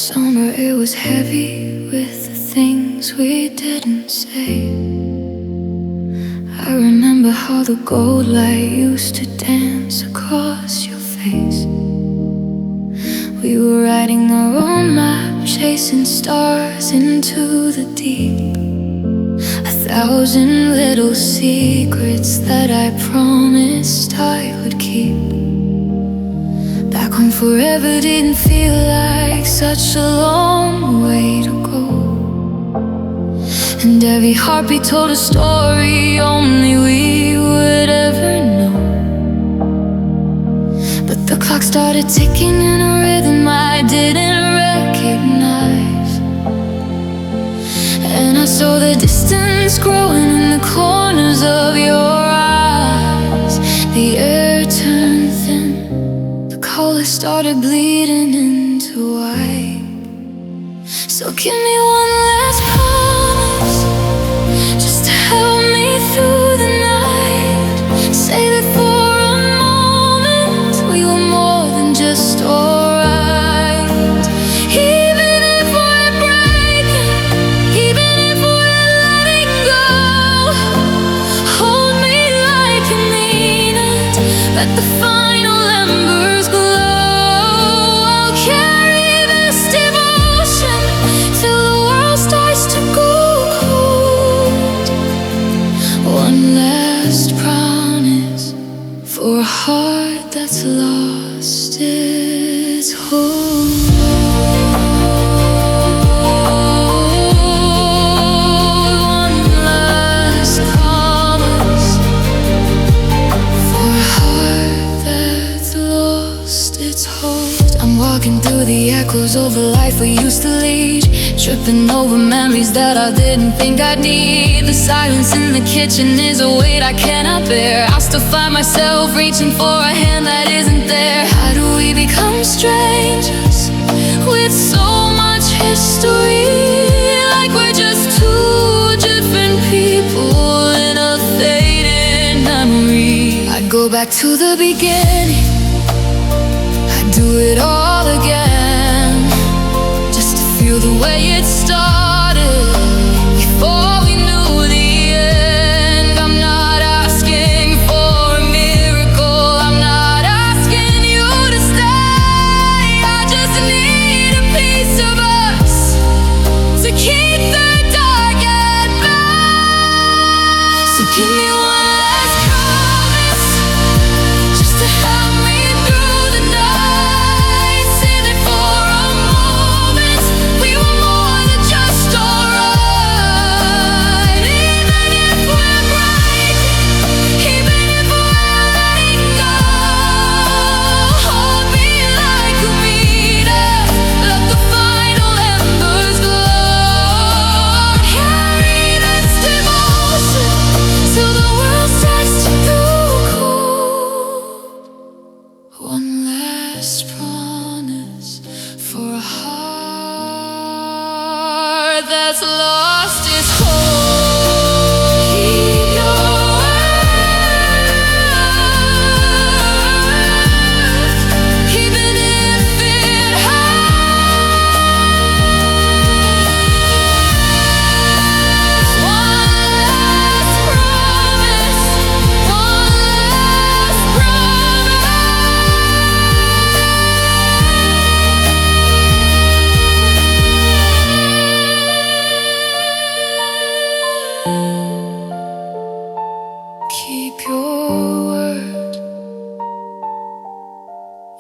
summer, it was heavy with the things we didn't say. I remember how the gold light used to dance across your face. We were writing our own map, chasing stars into the deep. 1,000 little secrets that I promised I would keep. Back when forever didn't feel like such a long way to go, and every heartbeat told a story only we would ever know. But the clock started ticking in a rhythm I didn't recognize, and I saw the distance growing in the corners of your eyes. The air turned thin, the color started bleeding into white. So give me one last promise, just to help me through the night. Say that for a moment we were more than just alright. Even if we're breaking, even if we're letting go, hold me like you mean it. Let the final embers glow. I'll carry this devotion till the world starts to go cold. One last promise for a heart that's lost its hold. One last promise for a heart that's lost its hold. I'm walking through the echoes of a life we used to lead, tripping over memories that I didn't think I'd need. The silence in the kitchen is a weight I cannot bear. I still find myself reaching for a hand that isn't there. How do we become strangers with so much history? Like we're just two different people in a faded memory. I'd go back to the beginning, I'd do it all again, just to feel the way it started before we knew the end. I'm not asking for a miracle, I'm not asking you to stay. I just need a piece of us to keep the dark at bay. So give me one last promise, just to help me through the night. Say that for a moment we were more than just alright. Even if we're breaking, even if we're letting go, hold me like you mean it. Let the final embers glow. Carry this devotion till the world starts to go cold. One last promise for a heart that's lost its hold. Keep your word, even if it hurts. One last promise, one last promise. Keep your word,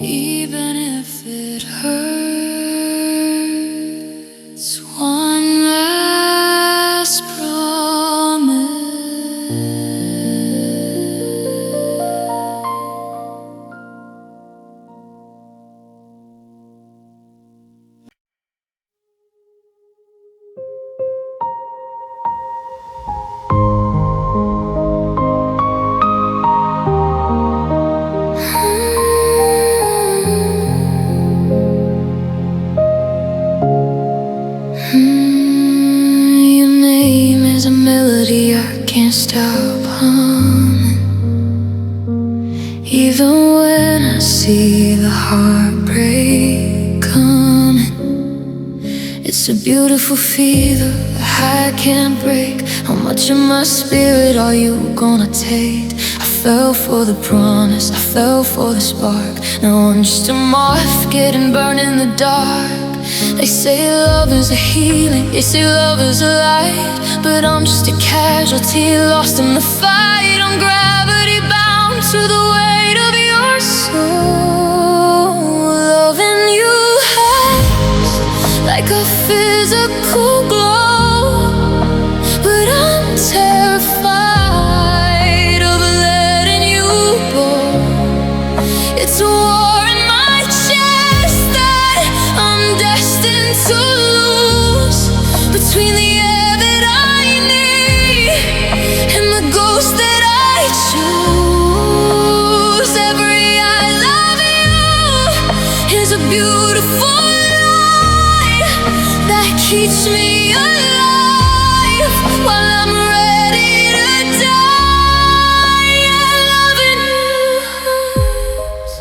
even if it hurts. One last promise. Your name is a melody I can't stop humming, even when I see the heartbreak coming. It's a beautiful fever, a high can't break. How much of my spirit are you gonna take? I fell for the promise, I fell for the spark. Now I'm just a moth getting burned in the dark. They say love is a healing, they say love is a light, but I'm just a casualty lost in the fight. I'm gravity bound to the weight of your soul. Loving you hurts like a physical glow, but I'm terrified of letting you go. It's a war in my chest that I'm destined to lose, between the air that I need and the ghost that I choose. Every I love you is a beautiful lie that keeps me alive while I'm ready to die. Loving you hurts.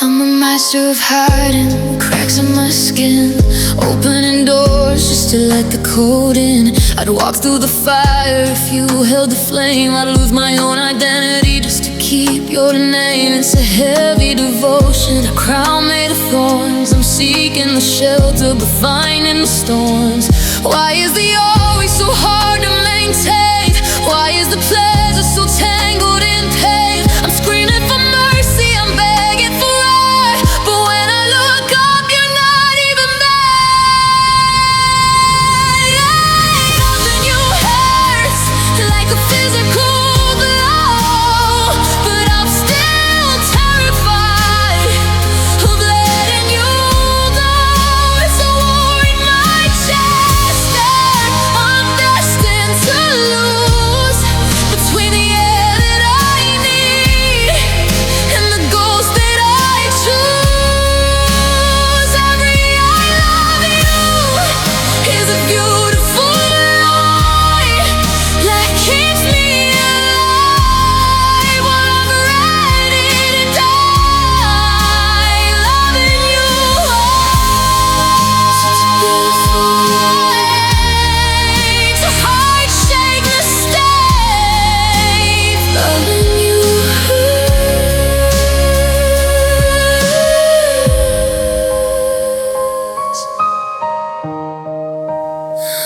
I'm a master of hiding cracks in my skin, opening doors just to let the cold in. I'd walk through the fire if you held the flame. I'd lose my own identity just to keep your name. It's a heavy devotion, a crown made of thorns. I'm seeking the shelter but finding the storms. Why is the always so hard to maintain? Why is the pleasure so tangled in pain? I'm screaming for mercy, I'm begging for air, but when I look up, you're not even there. Loving you hurts like a physical blow, but I'm still terrified of letting you go. It's a war in my chest that I'm destined to lose, between the air that I need and the ghost that I choose. Every I love you is a beautiful lie that keeps me alive while I'm ready to die. Loving you hurts. It's a beautiful lie. It's a heart-shaped mistake. Loving you hurts.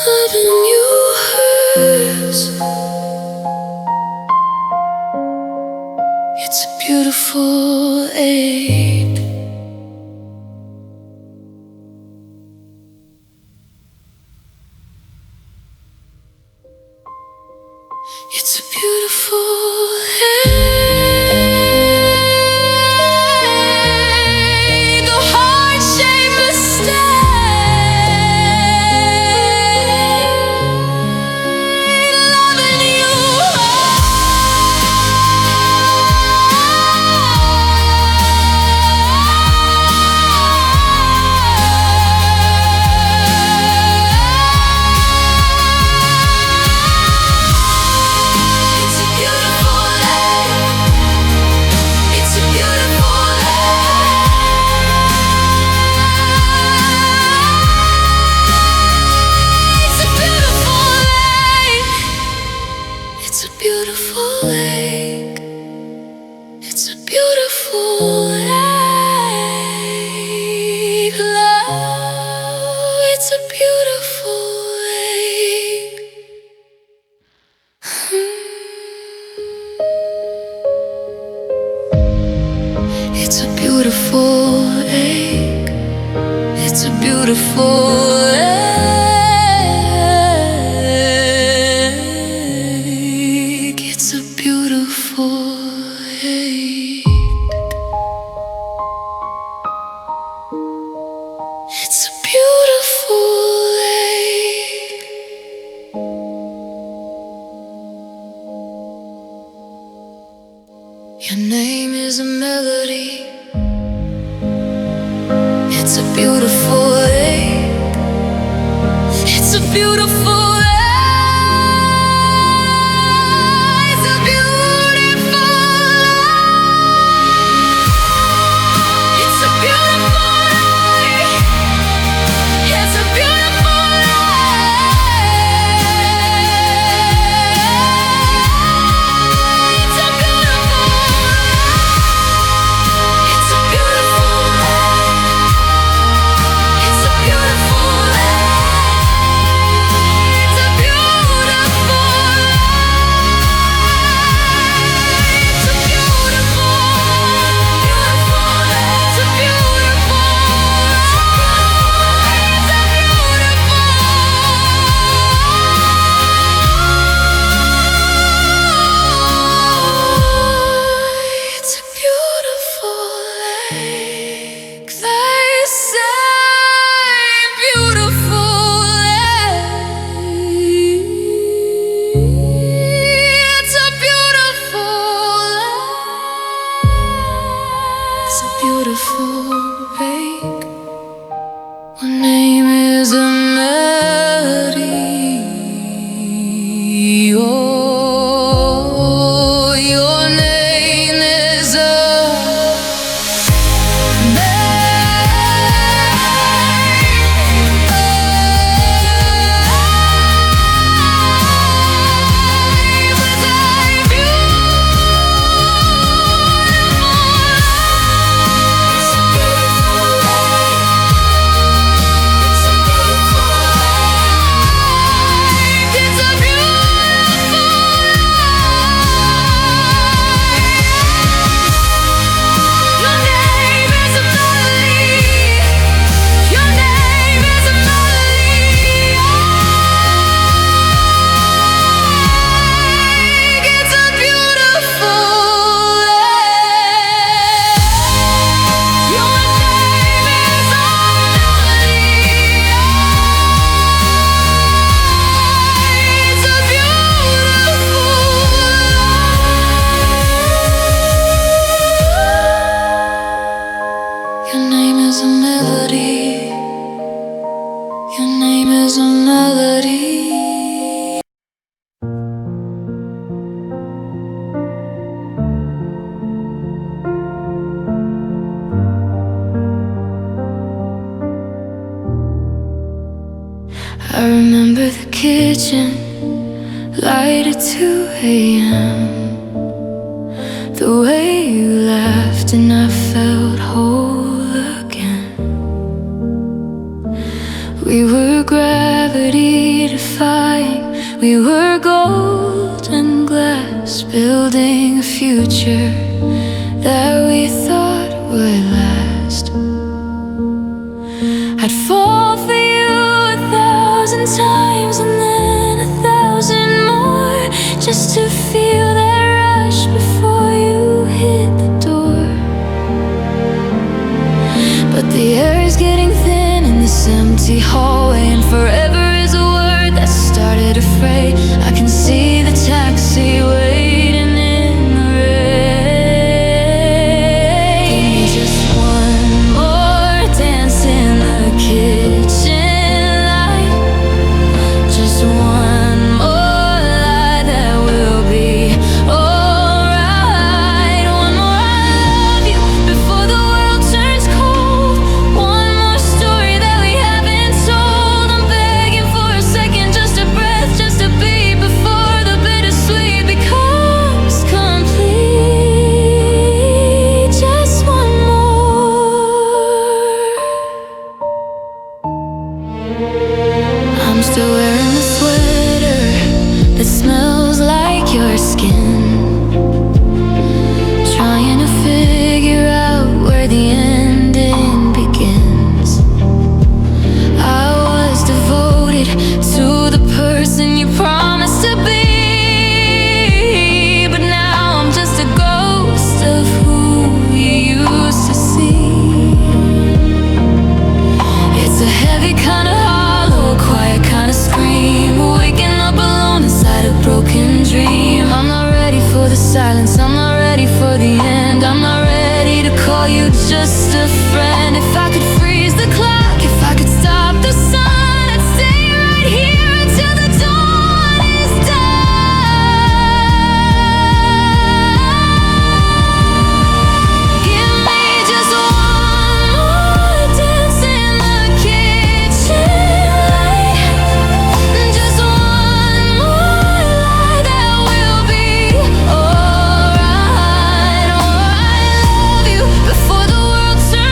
Loving you hurts. It's a beautiful ache. It's a beautiful ache, a heart-shaped mistake. Loving you It's a beautiful lake. It's a beautiful lake. It's a beautiful lake. It's a beautiful lake. It's a beautiful lake. Love, it's a beautiful lake. It's a beautiful lake. It's a beautiful lake. It's a beautiful lake. It's a beautiful lake. Your name is a melody. It's a beautiful lake. It's a beautiful lake. Your name is a I remember the kitchen, light at 2 a.m. The way you laughed and I felt whole again. We were gravity defying, we were gold and glass, building a future that we thought would last. I'd fall for you 1,000 times and then 1,000 more, just to feel that rush before you hit the door. But the air is getting thin in this empty hallway, and forever is a word that started a fray. I can see the taxi waiting in the rain. Give me just one more dance in the kitchen. I'm still wearing the sweater that smells like your skin, trying to figure out where the ending begins. I was devoted to the person you promised to be, but now I'm just a ghost of who you used to see. It's a heavy kind of quiet kind of scream, waking up alone inside a broken dream. I'm not ready for the silence, I'm not ready for the end. I'm not ready to call you just a friend. If I could freeze the clock, if I could stop the sun, I'd stay right here until the dawn is done. Give me just one more dance in the kitchen. Before the world turns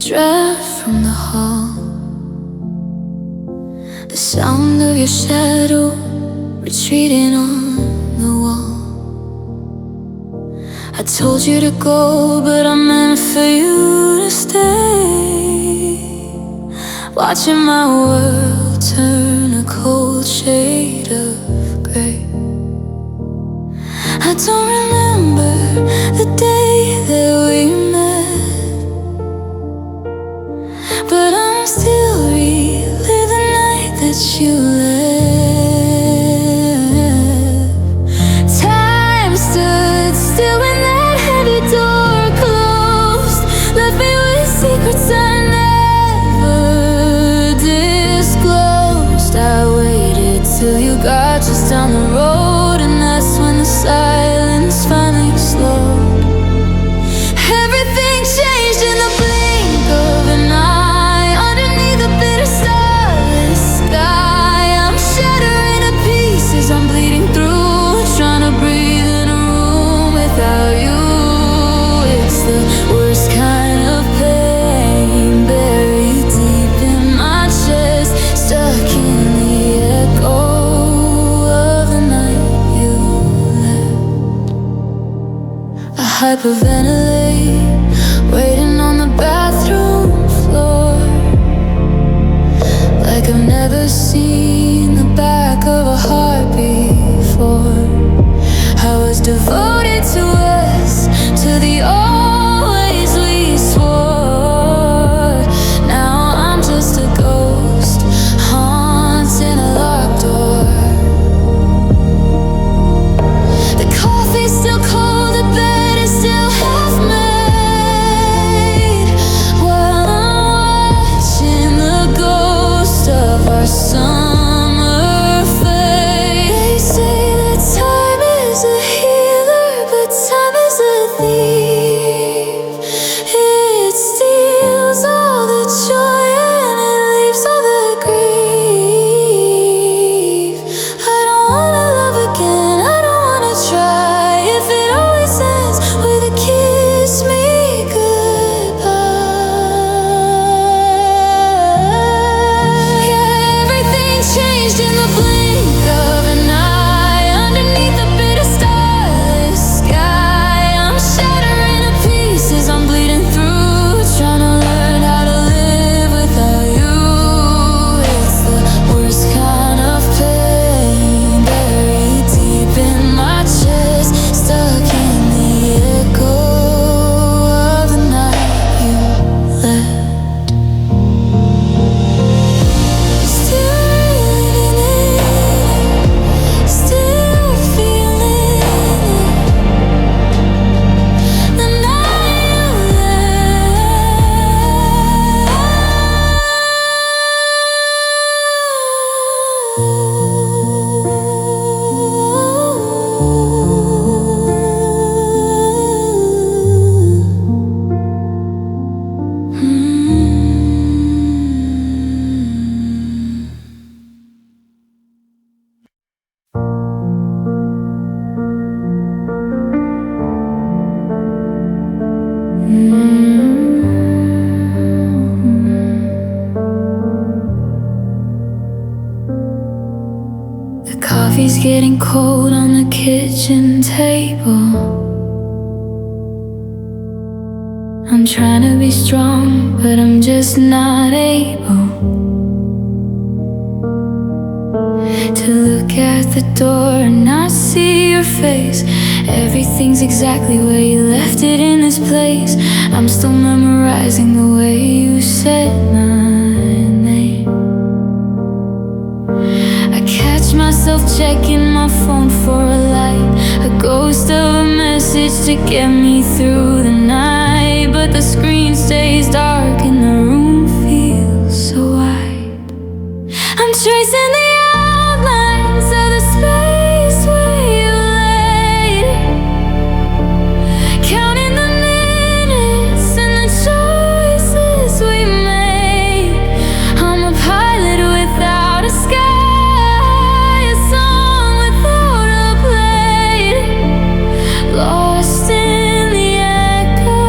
draft from the hall, the sound of your shadow retreating on the wall. I told you to go, but I meant for you to stay, watching my world turn a cold shade of grey. I don't remember the day that we met, but I'm still reliving the night that you left. Time stood still when that heavy door closed, left me with secrets I never disclosed. I waited till you got just down the road, and that's when the silence finally slowed. Everything changed in the blink of an eye, underneath the bitter starless sky. I'm shattering to pieces, I'm bleeding through, trying to breathe in a room without you. It's the worst kind of pain, buried deep in my chest, stuck in the echo of the night you left. I hyperventilate, waiting on the bathroom floor, like I've never seen the back of a heart before. I was devoted to us, to the always we swore. Now I'm just a ghost, haunting a locked door. The coffee's still cold, the bed is still half made, while I'm watching the ghost of our summer fade. They say that time is a healer, but time is a thief. It steals all the joy and it leaves all the grief. I don't wanna love again, I don't wanna try, if it always ends with a kiss me goodbye. Yeah, everything changed in the blink of an eye, underneath the bitter starless sky. I'm shattering to pieces, I'm bleeding through, trying to learn how to live without you. It's the worst kind of pain, buried deep in my chest, stuck in the echo of the night you left. Still living it, still feeling it, the night you The coffee's getting cold on the kitchen table. I'm trying to be strong, but I'm just not able to look at the door and not see your face. Everything's exactly where you left it in this place. I'm still memorizing the way you said my name. I catch myself checking my phone for a light, a ghost of a message to get me through the night. But the screen stays dark and the room feels so wide. I'm tracing the outlines of the space where you laid, counting the minutes and the choices we made. I'm a pilot without a sky, a song without a blade, lost in the echo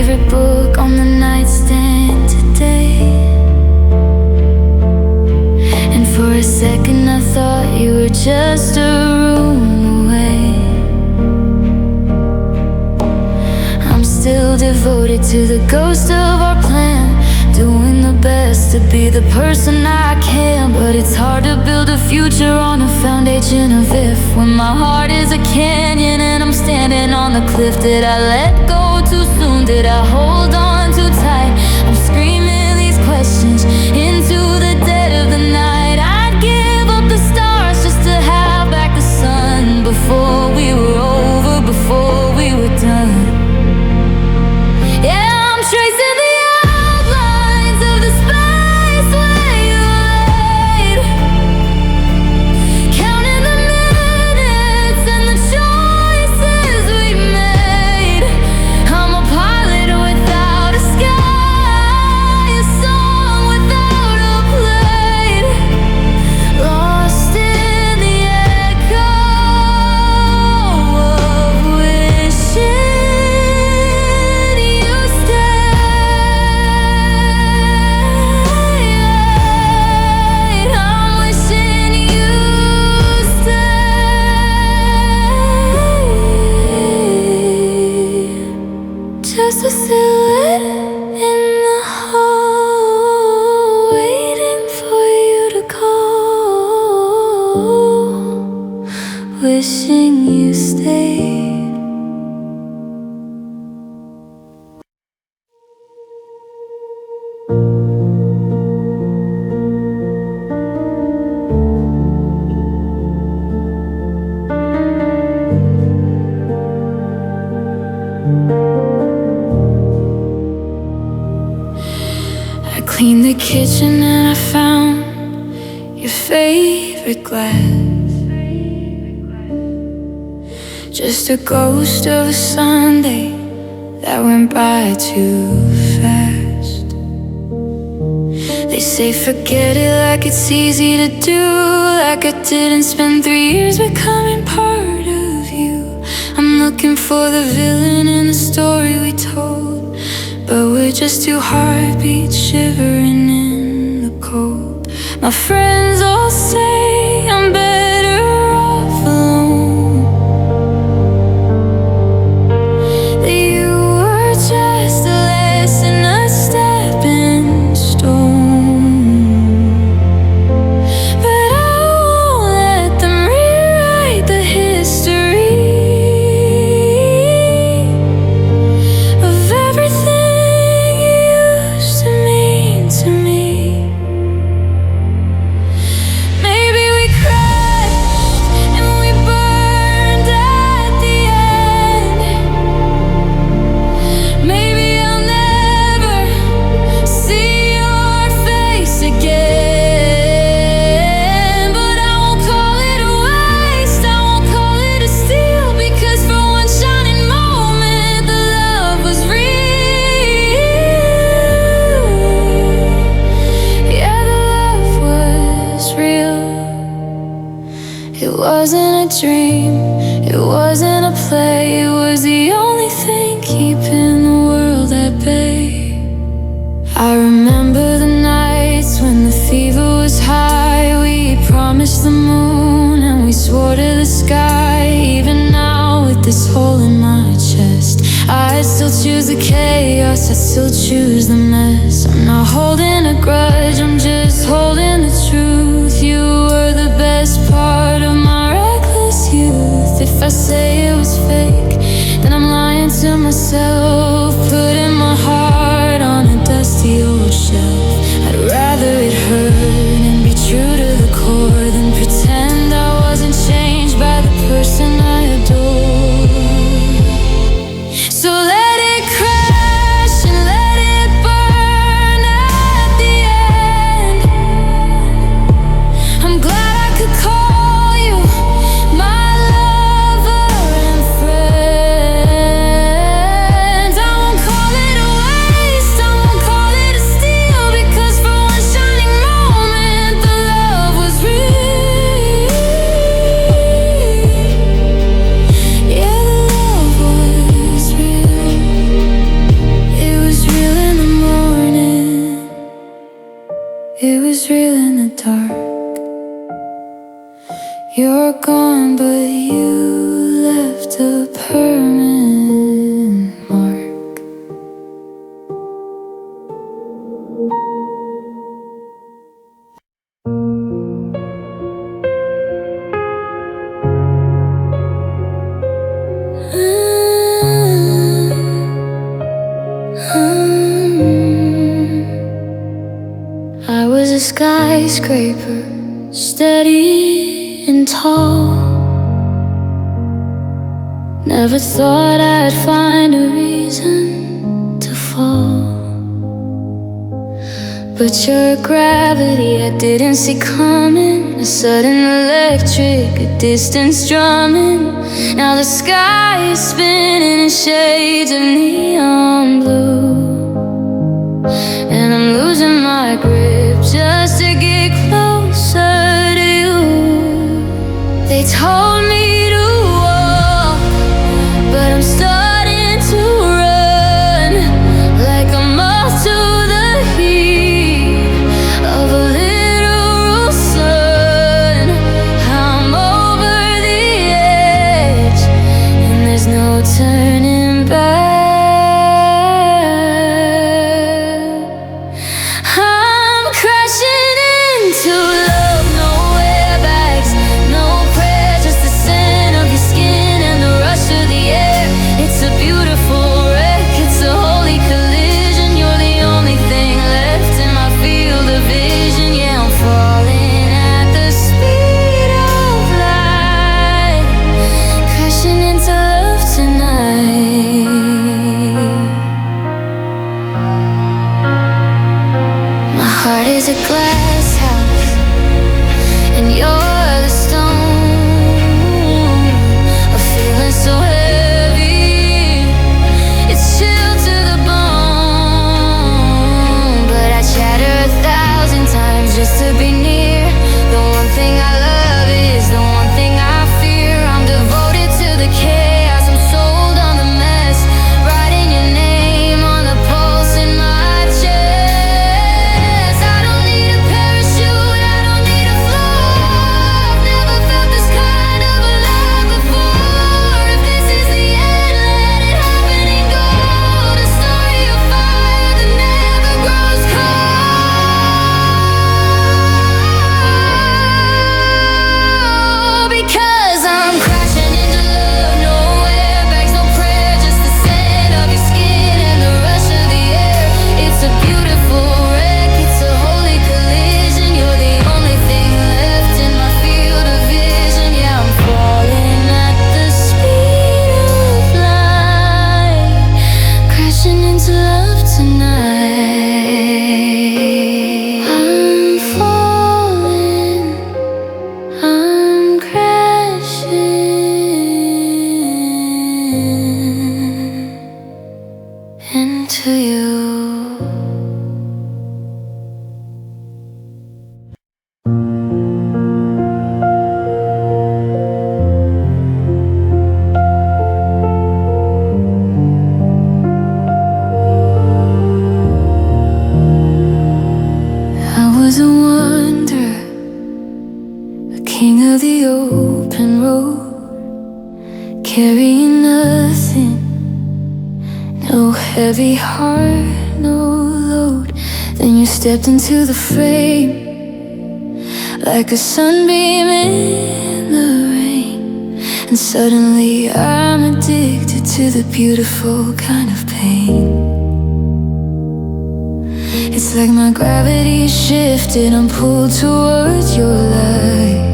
favorite book on the nightstand today. And for a second I thought you were just a room away. I'm still devoted to the ghost of our plan, doing the best to be the person I can. But it's hard to build a future on a foundation of if, when my heart is a canyon and I'm standing on the cliff. Did I let go too soon? Did I hold on too tight? I'm screaming these questions into the dead of the night. I'd give up the stars just to have back the sun, before we were over, before we were done. Yeah, I'm tracing the outlines of the space where you laid, counting the minutes and the choices we made. I'm a pilot without a sky, a song without a plane, lost in the echo of wishing you stayed. I'm wishing you stayed. Just a silhouette in the hall, waiting for you to call, wishing you stayed. I cleaned the kitchen and I found your favorite glass, just a ghost of a Sunday that went by too fast. They say forget it like it's easy to do, like I didn't spend 3 years becoming part of you. I'm looking for the villain in the story we told, but we're just two heartbeats shivering in the cold. My friends all say I'm better off alone, that you were just a lesson, a stepping stone. But I won't let them rewrite the history of everything you used to mean to me. Maybe we crashed and we burned at the end. Maybe I'll never see your face again. But I won't call it a waste, I won't call it a steal, because for one shining moment the love was real. Yeah, the love was real. It wasn't a dream, it wasn't a play, it was the only thing keeping the world at bay. I remember the nights when the fever was high. We promised the moon and we swore to the sky. Even now with this hole in my chest, I'd still choose the chaos, I'd still choose the mess. I'm not holding a grudge, I'm just holding the truth. You were the best part of my reckless youth. If I say it was fake, then I'm lying to myself, putting my heart on a dusty old shelf. I'd rather it hurt and be true to the core than pretend I wasn't changed by the person I adore. So let it crash and let it burn at the end. I'm glad I could call you my lover and friend. dark. You're gone, but you left a permanent mark. I was a skyscraper, steady and tall. Never thought I'd find a reason to fall. But your gravity I didn't see coming. A sudden electric, a distance drumming. Now the sky is spinning in shades of neon blue, and I'm losing my grip just to get closer to you. They told me to walk, but I'm starting to run, like a moth to the heat of a literal sun. I'm over the edge, and there's no turning back. I'm crashing into love, no airbags, no prayer, just the scent of your skin and the rush of the air. It's a beautiful wreck, it's a holy collision. You're the only thing left in my field of vision. Yeah, I'm falling at the speed of light, crashing into love tonight. My heart is a glass house, and you're the stone. A feeling so heavy, it's chill to the bone. But I chatter 1,000 times just to be near. The one thing I love is the one thing I fear. I'm devoted to the chaos, I'm sold on the mess, writing your name on the pulse in my chest. I don't need a parachute, I don't need a floor. I've never felt this kind of a love before. If this is the end, let it happen and go. A story of fire that never grows cold. Because I'm crashing into love, no airbags, no prayer, just the scent of your skin and the rush of the air. It's a beautiful wreck, it's a holy collision. You're the only thing left in my field of vision. Yeah, I'm falling at the speed of light, crashing into love tonight. I'm falling, I'm crashing into you. I was a wanderer, a king of the open road, carrying nothing, no heavy heart, no load. Then you stepped into the frame, like a sunbeam in the rain. And suddenly I'm addicted to the beautiful kind of pain. It's like my gravity shifted, I'm pulled towards your light.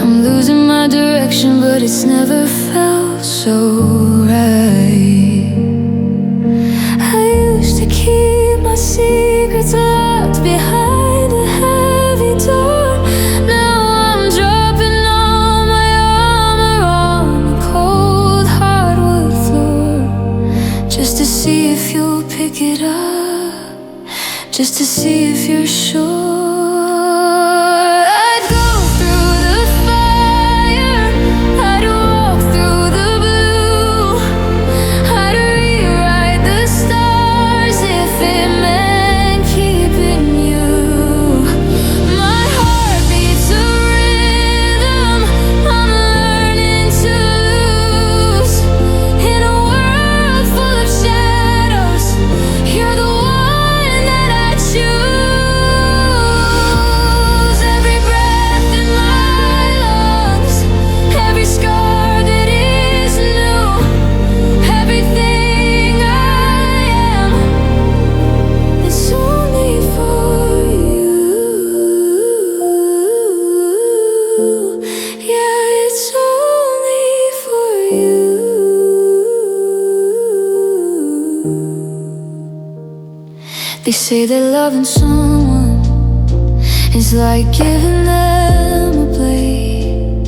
I'm losing my direction, but it's never felt so right. I used to keep my secrets locked behind a heavy door. Now I'm dropping all my armor on the cold hardwood floor, just to see if you'll pick it up, just to see if you're sure. I'd go through the fire, I'd walk through the blue, I'd rewrite the stars if it meant keeping you. They say that loving someone is like giving them a blade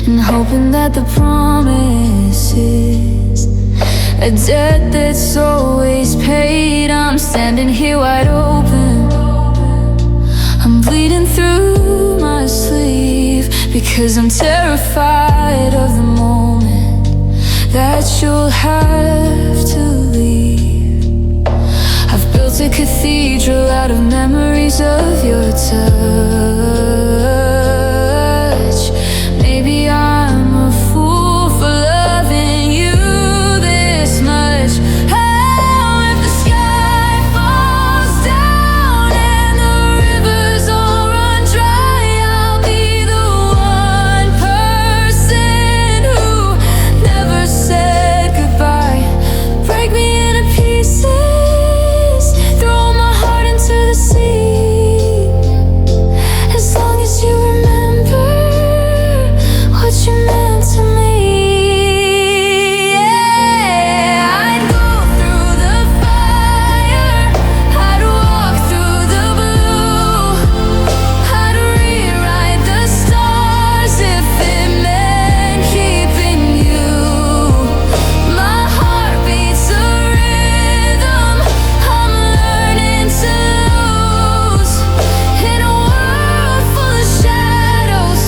and hoping that the promise is a debt that's always paid. I'm standing here wide open, I'm bleeding through my sleeve because I'm terrified of the moment that you'll have to leave. I've built a cathedral out of memories of your touch. Maybe I'm a fool for loving you this much. Oh, if the sky falls down and the rivers all run dry, I'll be the one person who never said goodbye. Break me into pieces, throw my heart into the sea, as long as you remember what you meant to me. Yeah, I'd go through the fire, I'd walk through the blue, I'd rewrite the stars if it meant keeping you. My heart beats a rhythm I'm learning to lose. In a world full of shadows,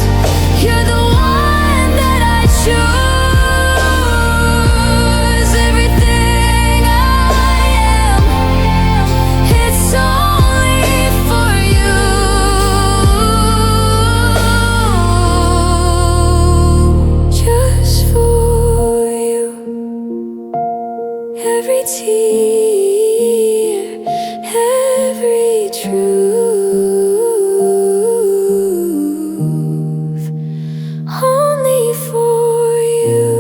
you're the one that I choose. Everything I am, it's only for you. Just for you. Every tear, every truth, only for you.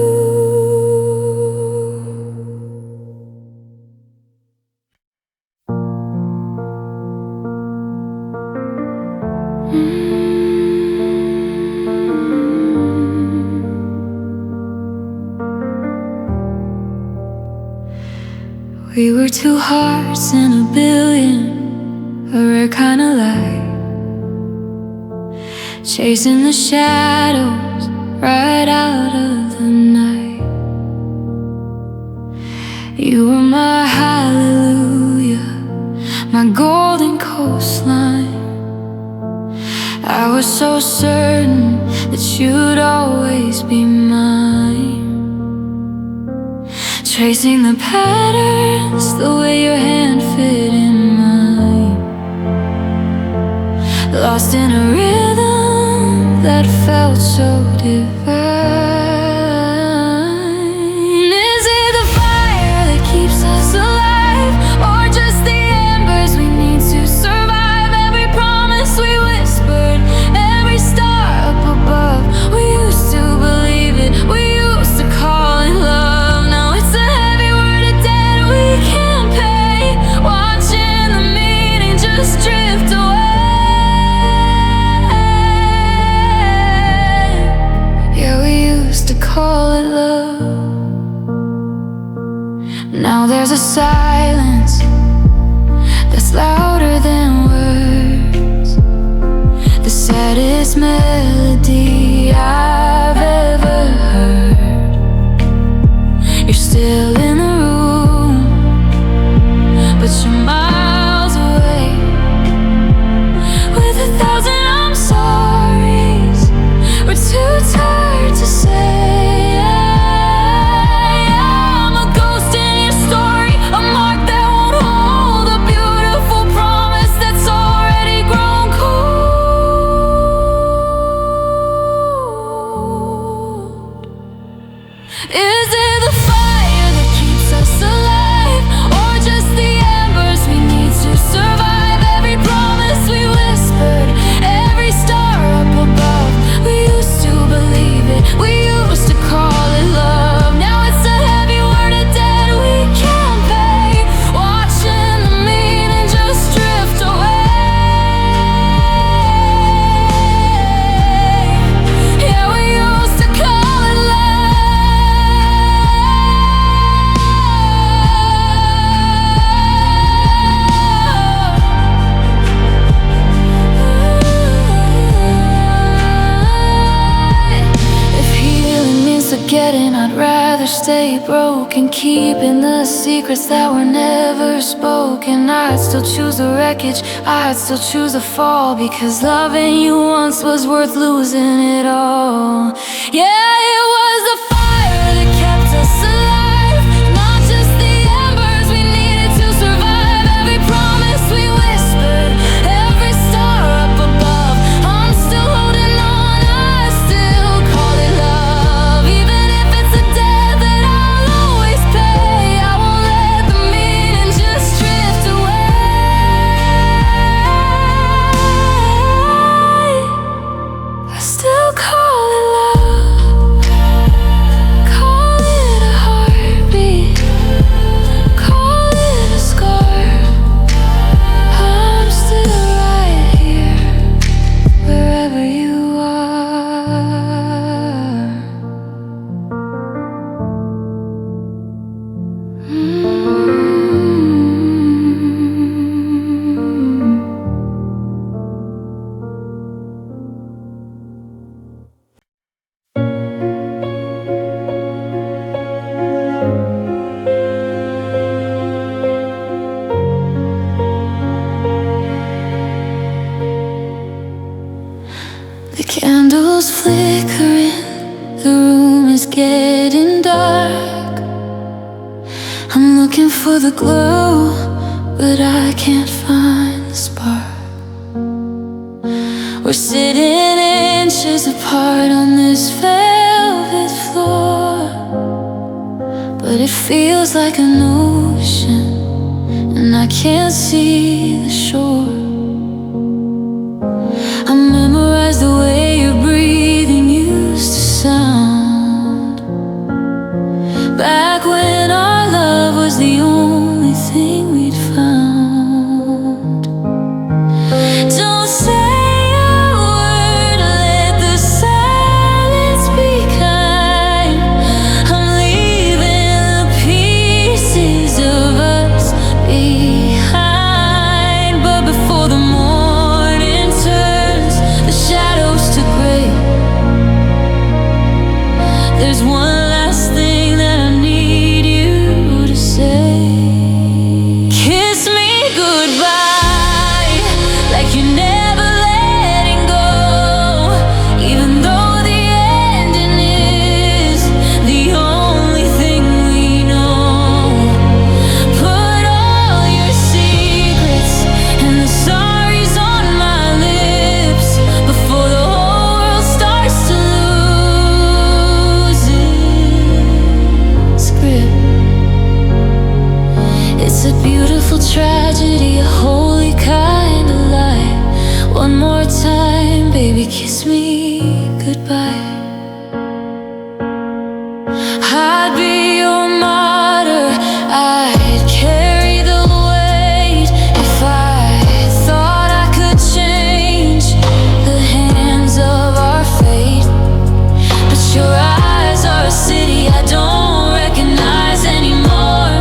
We were two hearts in a billion, a rare kind of light, chasing the shadows right out of the night. You were my hallelujah, my golden coastline. I was so certain that you'd always be mine. Tracing the patterns, the way your hand fit in mine. Lost in a rhythm that felt so divine. Is it the fire that keeps us alive, or just the embers we need to survive? Every promise we whispered, every star up above, we used to believe it, we used to call it love. Just drift away. Yeah, we used to call it love. Now there's a silence that's louder than words, the saddest melody I've ever heard. You're still in the room, but you're miles away. With 1,000 I'm sorries, we're too tired to say. I'm a ghost in your story, a mark that won't hold, a beautiful promise that's already grown cold. Is it the fire that keeps us alive, or just the embers we need to survive? Every promise we whispered, every star up above, we used to believe it, we used to call it love. Now it's a heavy word, a debt we can't pay, watching the meaning just drift away. Yeah, we used to call it love. forgetting I'd rather stay broke and keeping the secrets that were never spoken. I'd still choose the wreckage, I'd still choose a fall, because loving you once was worth losing it all. Yeah, it was the fire that kept us alive, not just the embers we needed to survive. Every promise we whispered, every star up above, I'm still holding on, I still call it love. Even if it's a debt that I'll always pay, I won't let the meaning just drift away. I still call it love, call it a heartbeat, call it a scar. I'm still right here, wherever you are. The candles flickering, the room is getting dark. I'm looking for the glow, but I can't find the spark. We're sitting inches apart on this velvet floor, but it feels like an ocean, and I can't see the shore. I memorized the way your breathing used to sound, back when our love was the only thing we'd found. Don't say a word, let the silence be kind. I'm leaving the pieces of us behind, but before the morning turns the shadows to gray, there's one last thing that I need you to say. Kiss me goodbye, like you're never letting go, even though the ending is the only thing we know. Put all your secrets and the sorries on my lips before the whole world starts to lose its grip. It's a beautiful tragedy, a holy kind of lie. One more time, baby, kiss me goodbye. I'd be your martyr, I'd carry the weight if I thought I could change the hands of our fate. But your eyes are a city I don't recognize anymore,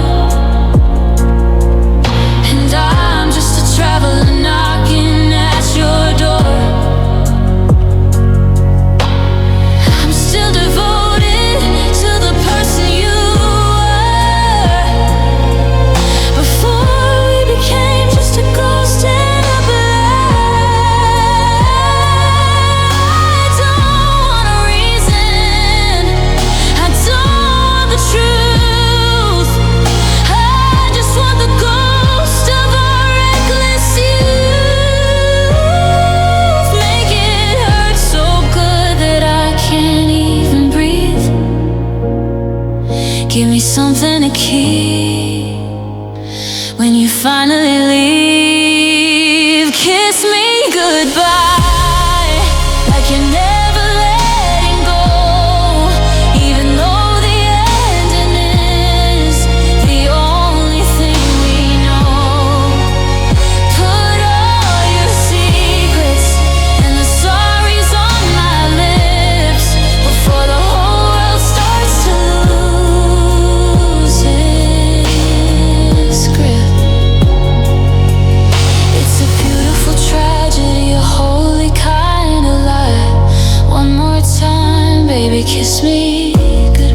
and I'm just a traveler knocking at your door. I'm still devoted to the person you were before we became just a ghost and a blur. I don't want a reason, I don't want the truth, I just want the ghost of our reckless youth. Make it hurt so good that I can't even breathe. Give me something to keep when you finally leave. Kiss me goodbye, like you're never letting go, even though the ending is the only thing we know. Put all your secrets and the sorries on my lips before the whole world starts to lose its grip. It's a beautiful tragedy, a holy kind of lie. One more time, baby, kiss me goodbye.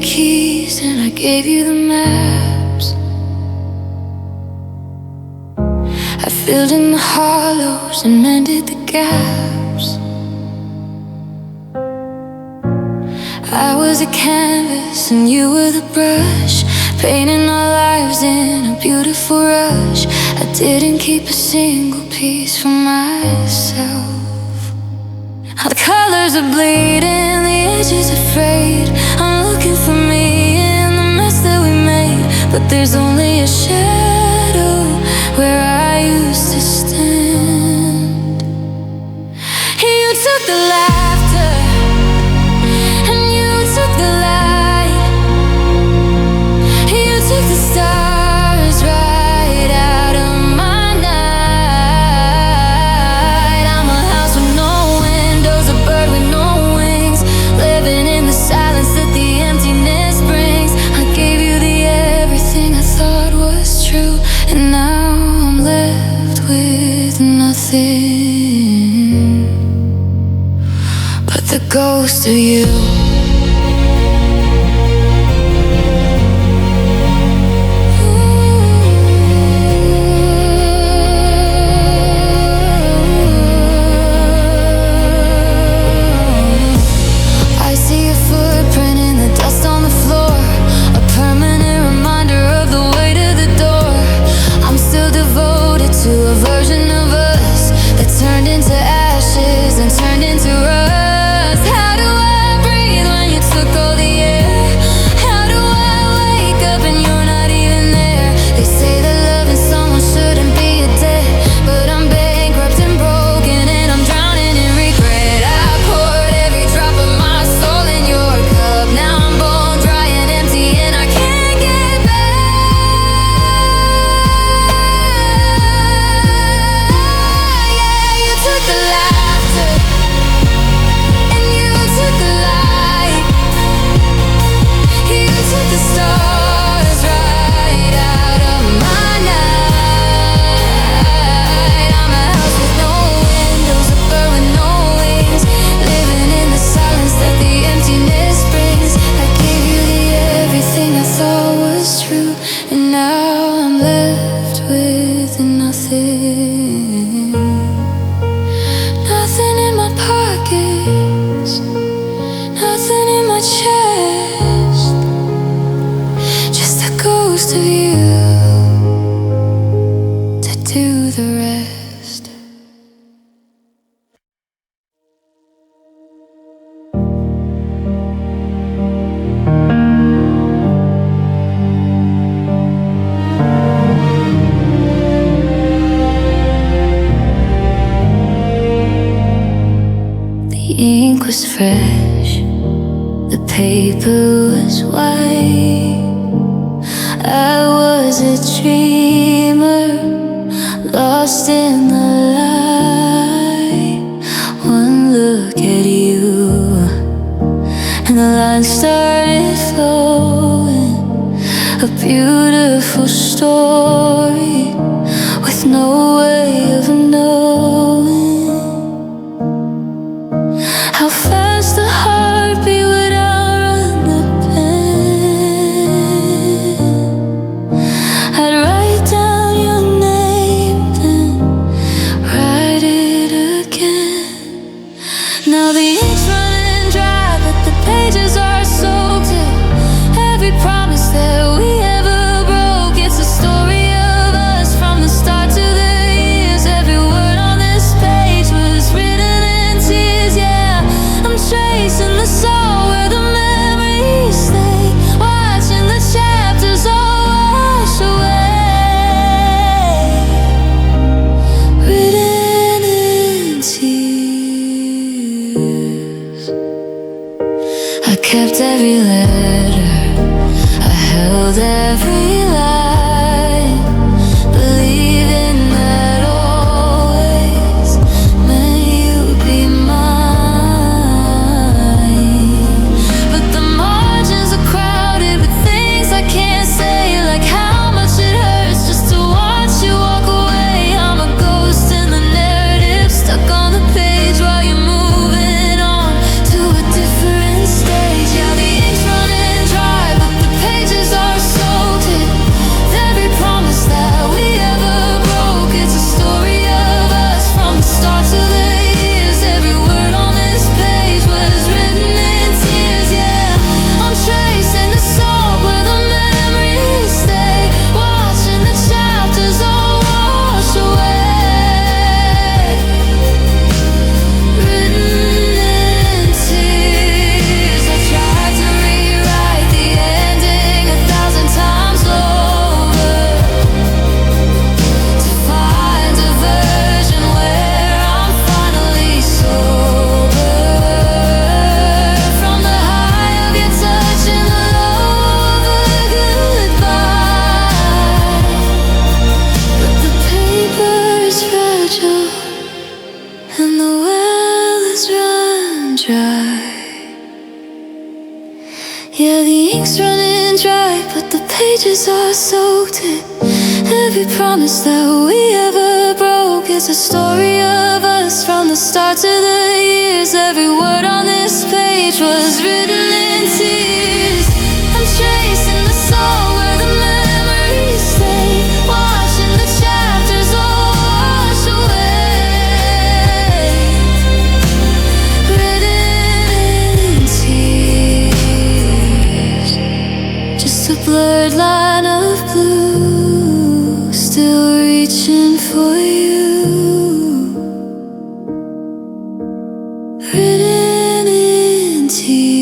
keys and I gave you the maps. I filled in the hollows and mended the gaps. I was a canvas and you were the brush, painting our lives in a beautiful rush. I didn't keep a single piece for myself. How the colors are bleeding, the edges are frayed. I'm looking for me in the mess that we made, but there's only a shadow where I used to stand. You took the laughter and you took the light. You took the stars right out of my night. I'm a house with no windows, a bird with no wings, living in the silence that the emptiness brings. I gave you the everything I thought was true, and now I'm left with nothing but the ghost of you. Fresh, the paper was white. I was a dreamer, lost in the light. One look at you, and the lines started flowing. A beautiful story with no way of knowing how fast the heartbeat would outrun the pen. I'd write down your name, then write it again. Now the ink's running dry, but the pages are soaked in every promise that we ever broke. It's a story of us from the start to the years. Every word on this page was written in tears, yeah. I'm tracing the soul where the memories stay, watching the chapters all wash away, written in tears. I kept every letter, I held every line, believing that always meant you'd be mine. But the margins are crowded with things I can't say, like how much it hurts just to watch you walk away. I'm a ghost in the narrative, stuck on the page while you're moving on to a different stage. Yeah, the ink's running but the pages are soaked in every promise that we ever broke. It's a story of us from the start to the years. Every word on this page was written in tears. I'm tracing the soul where the memories stay, watching the chapters all wash away, written in tears. Just a blurred line of blue, still reaching for you, written in tears.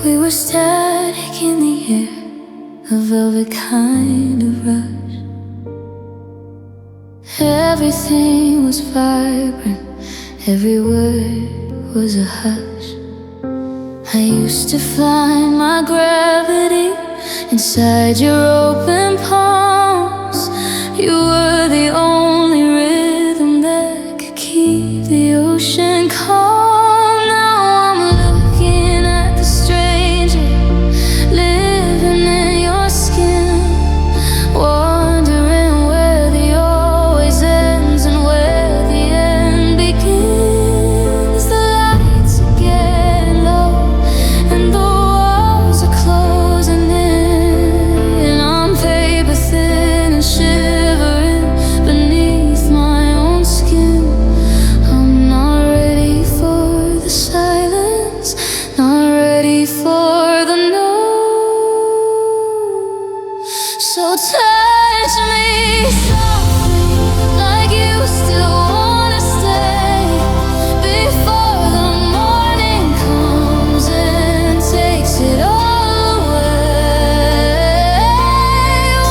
We were static in the air, a velvet kind of rush. Everything was vibrant, every word was a hush. I used to find my gravity inside your open palms. You were the only rhythm that could keep the ocean calm. Now I'm looking at the stranger living in your skin, wondering where the always ends and where the end begins. The lights are getting low and the walls are closing in. I'm paper thin and shivering beneath my own skin. I'm not ready for the silence, not ready for the no. So touch me softly, like you still wanna stay, before the morning comes and takes it all away.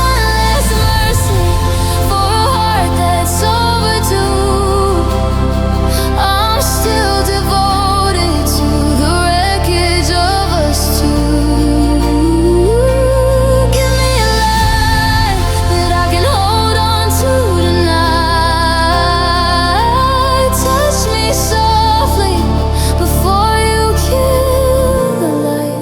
One last mercy for a heart that's overdue. I'm still devoted to the wreckage of us two. Give me a light that I can hold on to tonight. Touch me softly before you kill the light.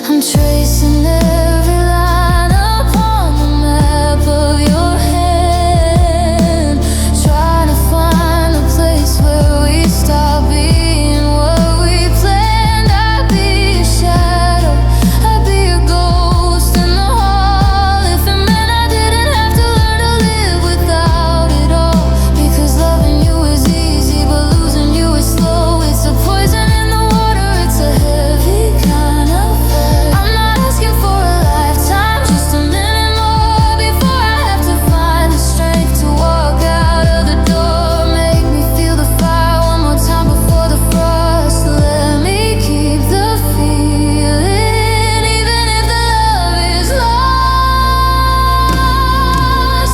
I'm tracing every line upon the map of your hand, trying to find a place where we stop being what we planned. I'd be a shadow, I'd be a ghost in the hall if it meant I didn't have to learn to live without it all. Because loving you is easy, but losing you is slow. It's a poison in the water, it's a heavy kind of fight. I'm not asking for a lifetime, just a minute more before I have to find the strength to walk out of the door. Make me feel the fire one more time before the frost. Let me keep the feeling, even if the love is lost.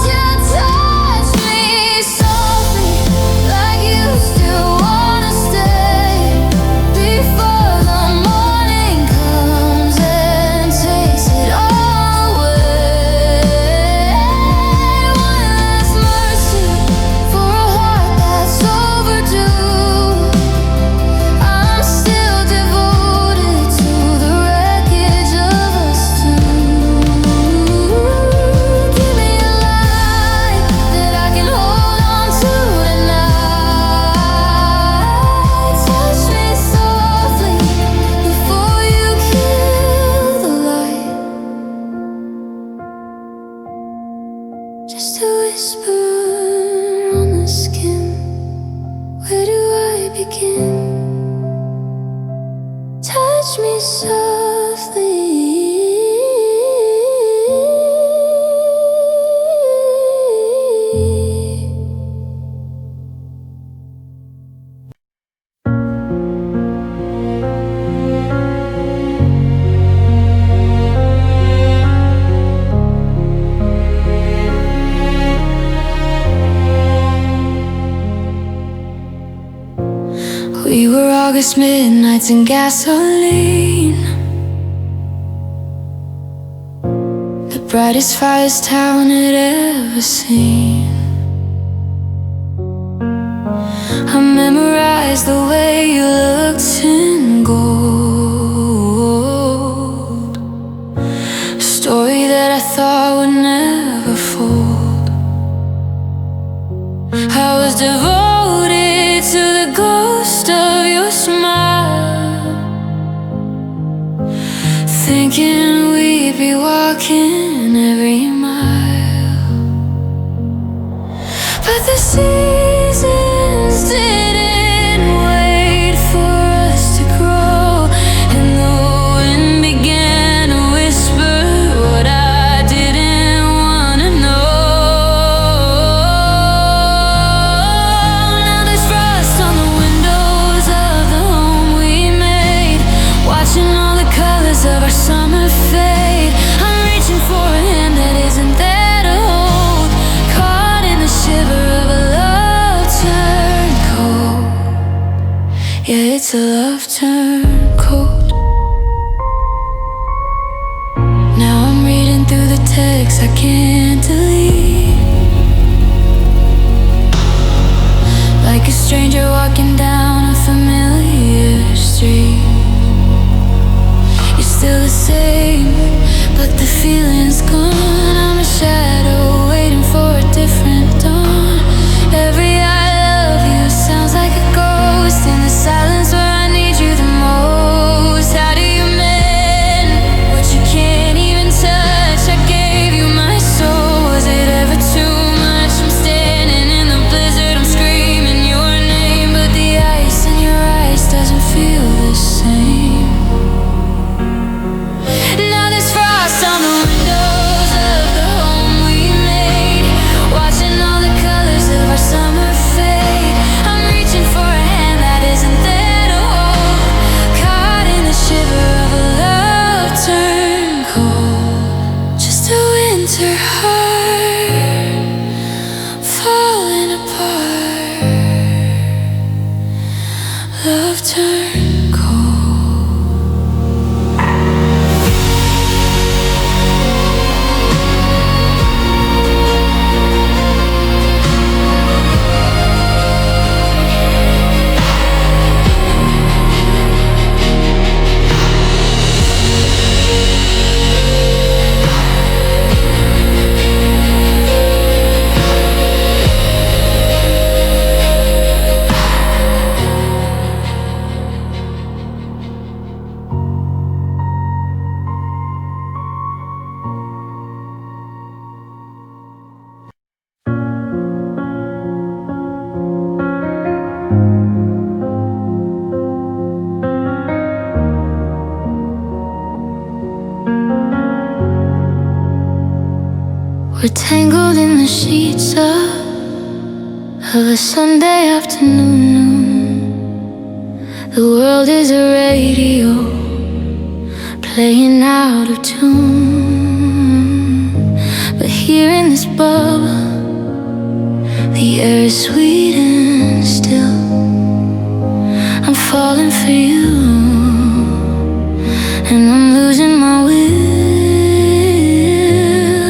Yeah, touch me softly, like you still wanna stay, before the morning comes and takes it all away. One last mercy for a heart that's overdue. I'm still devoted to the wreckage of us two. Give me a light that I can hold on to tonight. Touch me softly before you kill the light. Just a whisper on the skin. Where do I begin? Touch me softly. We were August midnights and gasoline, the brightest fires town had ever seen. I memorized the way you looked in gold, a story that I thought would never fold. I was devoted to the ghost of your smile, thinking we'd be walking every mile. But the seasons didn't wait for us to grow, and the wind began to whisper what I didn't want to know. Now there's frost on the windows of the home we made, watching all the colors of our summer fade. I'm reaching for a hand that isn't there to hold, caught in the shiver of a love turned cold. Yeah, it's a love turned cold. Now I'm reading through the text I can't delete, like a stranger walking down a familiar street. You're still the same, but the feeling's gone. I'm a shadow waiting for a different dawn. Every I love you sounds like a ghost in the silence where I need you the most. How do you mend what you can't even touch? I gave you my soul, was it ever too much? I'm standing in the blizzard, I'm screaming your name, but the ice in your eyes doesn't feel the same. Now there's frost on the windows of the home we made, watching all the colors of our summer fade. I'm reaching for a hand that isn't there to hold, caught in the shiver of a love turned cold. Just a winter heart falling apart, love turned cold. We're tangled in the sheets of a Sunday afternoon. The world is a radio playing out of tune, but here in this bubble, the air is sweet and still. I'm falling for you, and I'm losing my will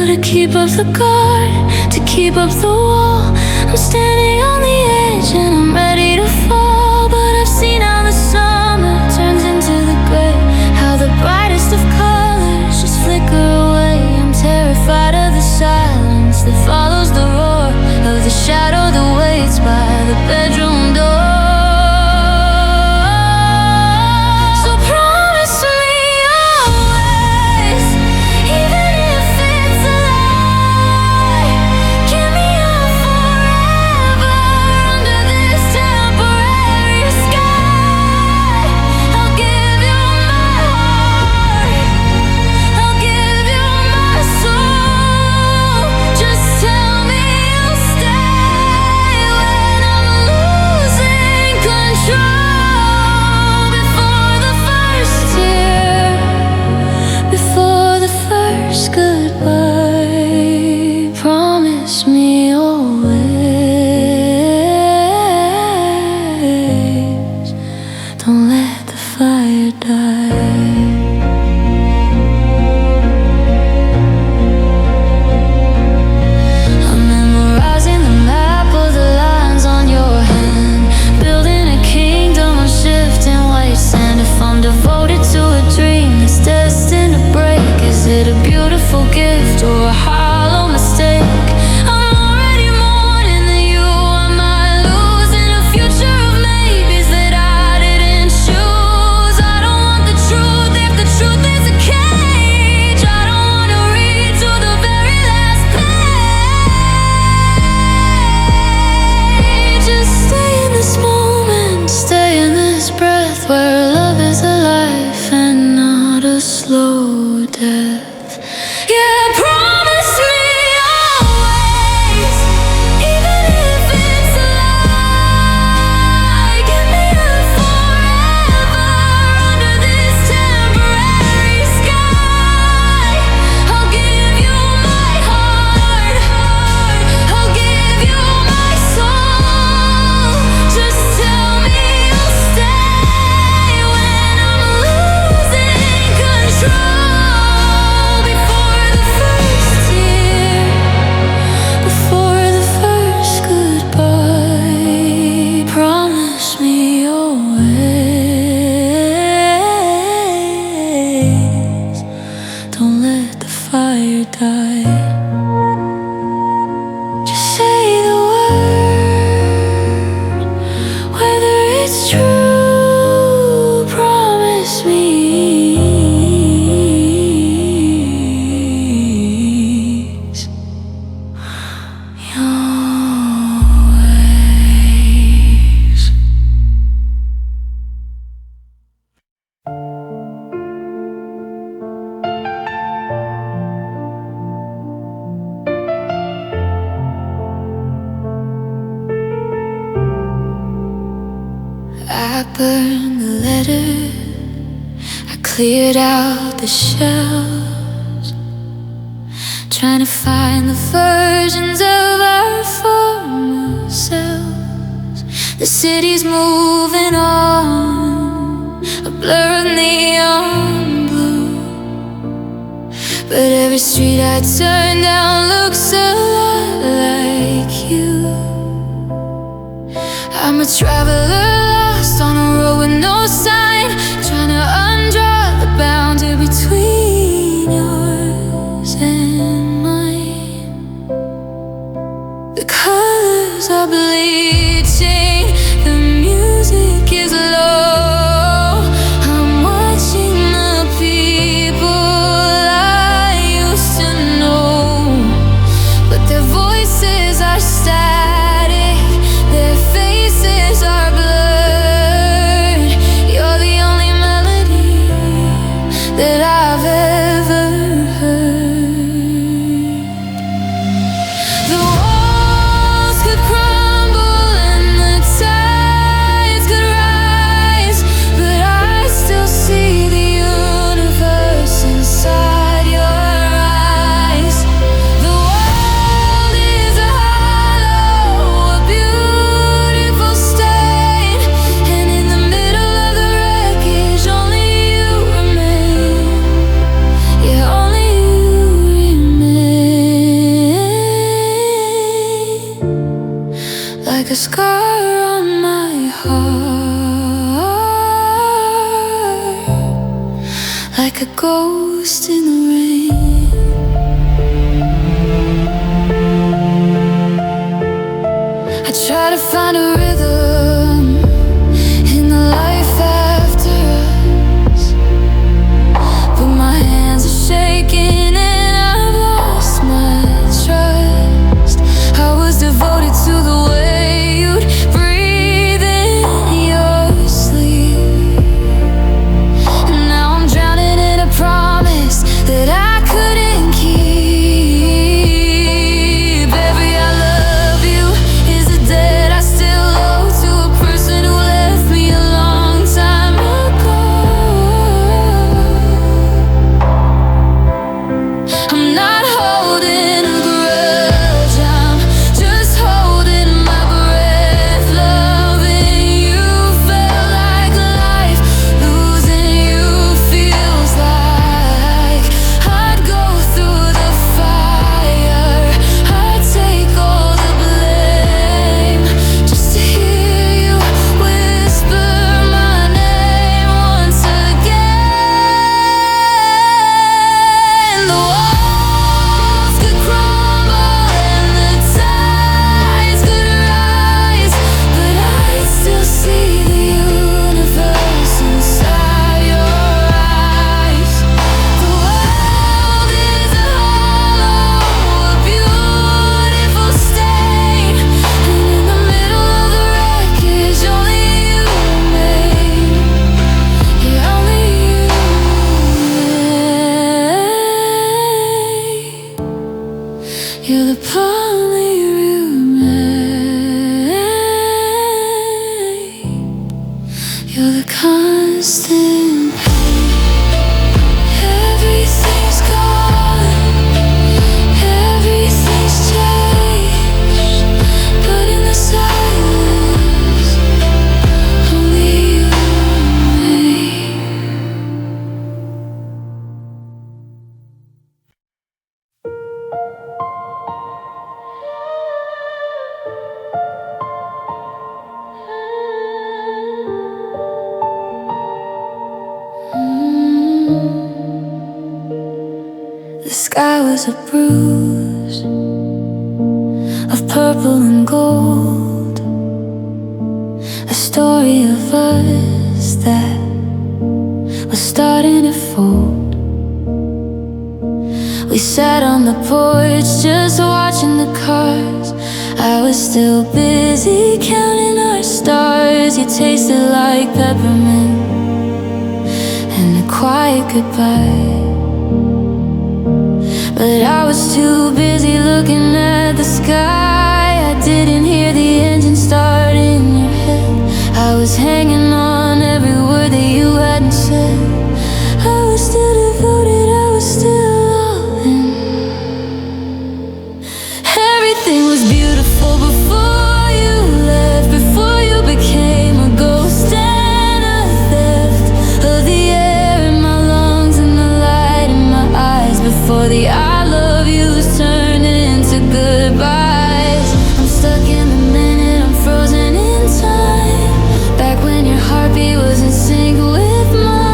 to keep up the guard, to keep up the wall. I'm standing on the edge and I'm ready to fall, but I've seen how the summer turns into the gray, how the brightest of colors just flicker away. I'm terrified of the silence that follows the roar of the shadow that waits by the bedroom door. Give me your forever. slow death. Yeah, promise me always, even if it's a lie. Give me a forever under this temporary sky. I'll give you my heart, I'll give you my soul. Just tell me you'll stay when I'm losing control. Before the first tear, before the first goodbye, promise me always, don't let the fire die. Just say the word, whether it's true, promise me always. I burned the letter, I cleared out the shells, trying to find the versions of our former selves. The city's moving on, a blur of neon blue, but every street I turn down looks a lot like you. I'm a traveler lost on a road with no sign, trying to undraw the boundary between yours and mine. The colors are bleaching, the music is low. I'm watching the people I used to know, but their voices are static, their faces are blurred. You're the only melody that I've ever heard. The walls could crumble and the tides could rise, but I still see the universe inside your eyes. The world is a hollow, a beautiful stain, and in the middle of the wreckage only you remain. Yeah, only you remain. Like a scar on my heart, like a ghost in the rain. I try to find a rhythm in the life after us, but my hands are shaking and I've lost my trust. I was devoted to the way you'd breathe in your sleep, and now I'm drowning in a promise that I couldn't keep. Every I love you is a debt I still owe You're the only roommate. You're the constant pain. Everything's gone, everything's changed, but in the silence, only you remain. The sky was a bruise of purple and gold, a story of us that was starting to fold. We sat on the porch just watching the cars. I was still busy counting our stars. You tasted like peppermint and a quiet goodbye. But I was too busy looking at the sky. I didn't hear the engine start in your head. I was hanging on every word that you hadn't said. I was still devoted, I was still all in. Everything was beautiful before you left, before you became a ghost and a theft of the air in my lungs and the light in my eyes. Before the I love yous turned into goodbyes. I'm stuck in the minute, I'm frozen in time. Back when your heartbeat was in sync with mine.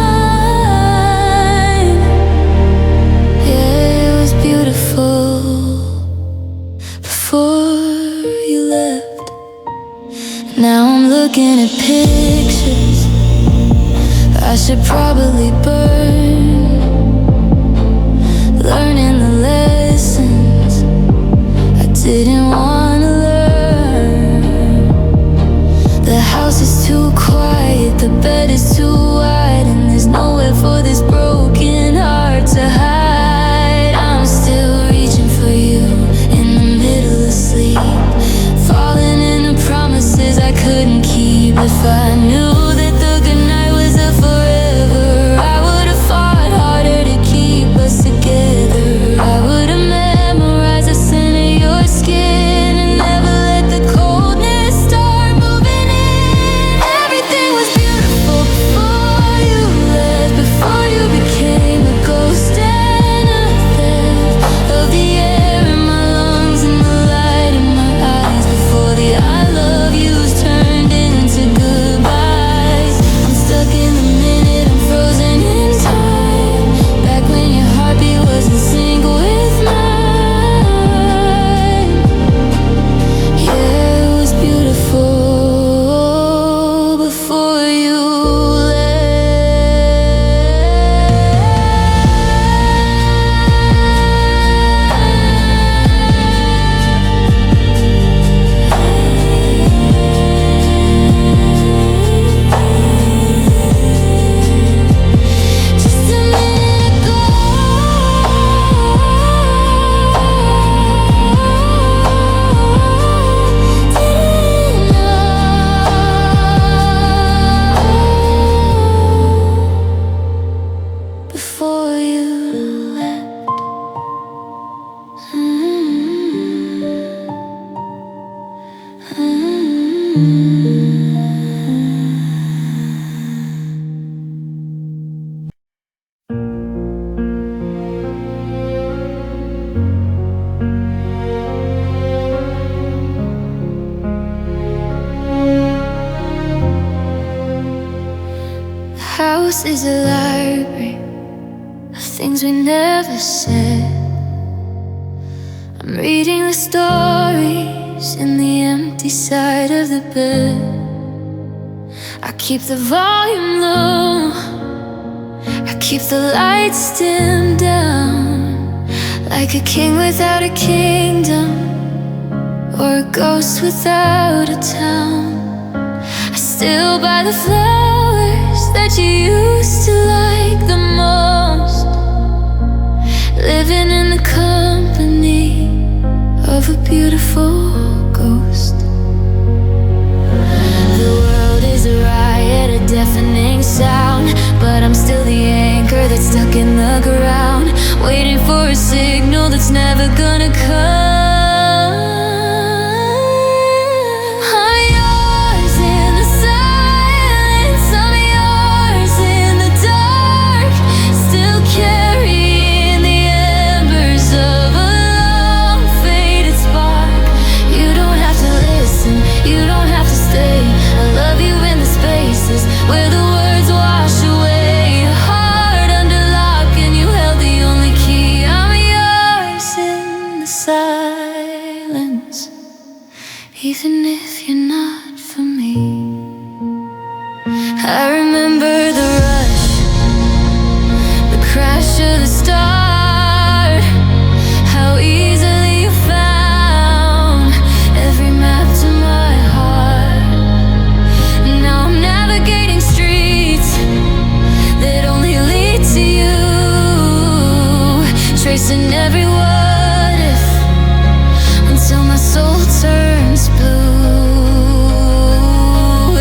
Yeah, it was beautiful before you left. Now I'm looking at pictures I should probably burn, learning the lessons I didn't want to learn. The house is too quiet, the bed is too wide, and there's nowhere for this broken heart to hide. I'm still reaching for you in the middle of sleep, falling into promises I couldn't keep. If I knew that the good night was a forever, I would have fought harder to keep us together. I would have memorized the scent of your skin and never let the coldness start moving in. Everything was beautiful before you left, before you became a ghost and a theft of the air in my lungs and the light in my eyes. Before the I love yous turned into goodbyes. I'm stuck in the minute, I'm frozen in time. Back when your heartbeat was in sync with mine. Yeah, it was beautiful before you just a minute ago. Didn't know before you left. The house is a library of things we never said. I'm reading the stories in the empty side of the bed. I keep the volume low, I keep the lights dimmed down, like a king without a kingdom, or a ghost without a town. I still buy the flowers that you used to like the most, living in the company beautiful ghost. The world is a riot, a deafening sound, but I'm still the anchor that's stuck in the ground, waiting for a signal that's never gonna come. Where the words wash away, a heart under lock, and you held the only key. I'm yours in the silence, even if you're not for me. I remember the rush, the crash of the start, how easily you found every map to my heart. Now I'm navigating streets that only lead to you, tracing every what if until my soul turns blue.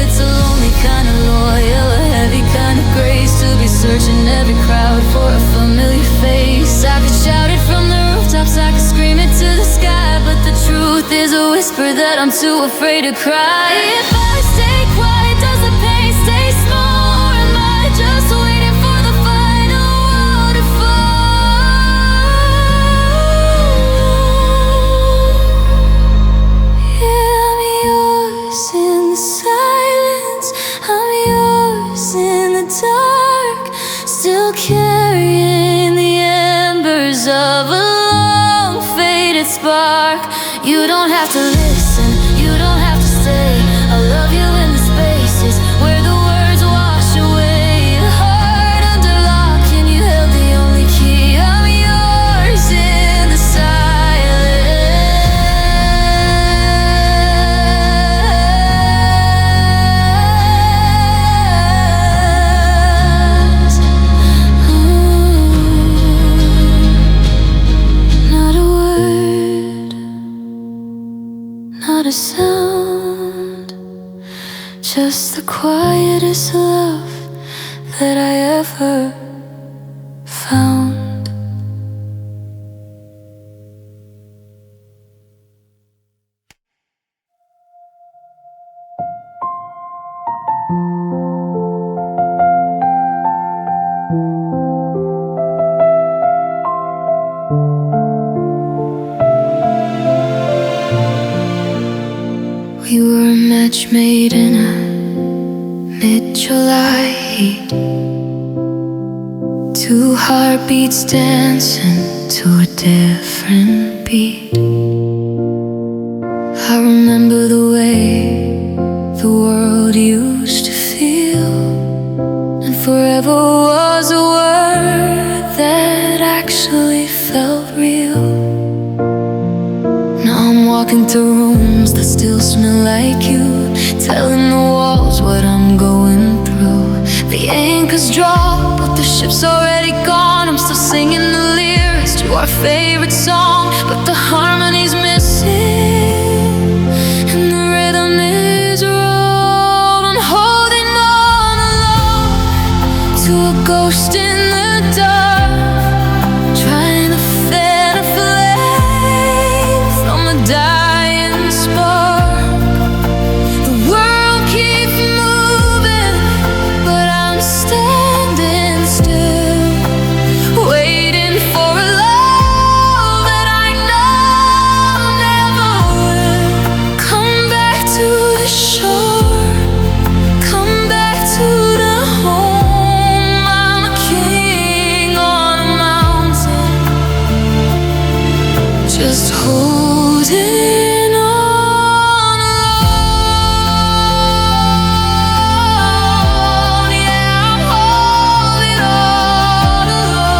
It's a lonely kind of loyal, a heavy kind of grace to be searching every crowd for a familiar face. I could shout it from the rooftops, I could scream it to the sky, but the truth is a whisper that I'm too afraid to cry. If I stay quiet, does the pain stay small, or am I just waiting for the final wall to fall? Yeah, I'm yours in the silence, I'm yours in the dark, still carrying the embers of a long faded spark. You don't have to listen, you don't have to stay. I love you in the spaces where the words wash away, a heart under lock, and you held the only key. I'm yours in the silence. Not a word, not a sound, just the quietest love that I ever found. We were a match made in a mid-July heat, two heartbeats dancing to a different beat. I remember the way the world used to feel, and forever was a word that actually felt real. Now I'm walking through rooms that still smell like you, telling the walls what I'm going through. The anchor's dropped, but the ship's already gone. I'm still singing the lyrics to our favorite song, but the harmony's missing and the rhythm is wrong. I'm holding on alone to a ghost in the dark, trying to fan a flame from a dying spark. The world keeps moving, but I'm standing still, waiting for a love that I know never will. Come back to the shore, come back to the home. I'm a king on a mountain, just holding on alone. Yeah, I'm holding on alone.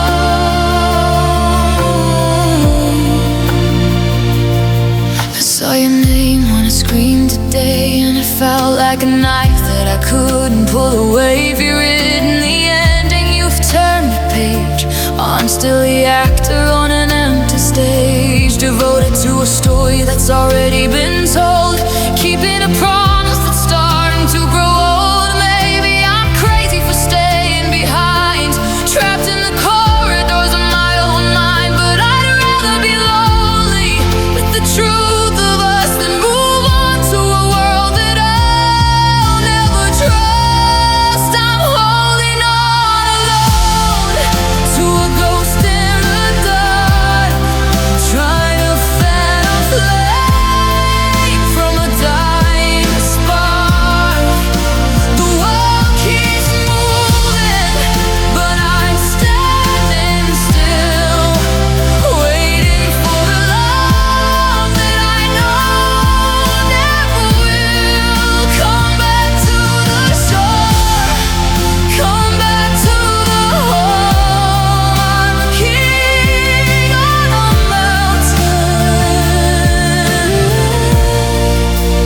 I saw your name on a screen today, and it felt like a knife that I couldn't pull away. If you're in the ending, you've turned the page. I'm still the actor on an empty stage. devoted to a story that's already been told, keeping a promise that's starting to grow old. Maybe I'm crazy for staying behind, trapped in the corridors of my own mind, but I'd rather be lonely with the truth of us than move on to a world that I'll never trust. I'm holding on alone to a ghost in the dark, trying to fan a flame from a dying spark. The world keeps moving, but I'm standing still, waiting for the love that I know never will. Come back to the shore, come back to the home. I'm a king on a mountain,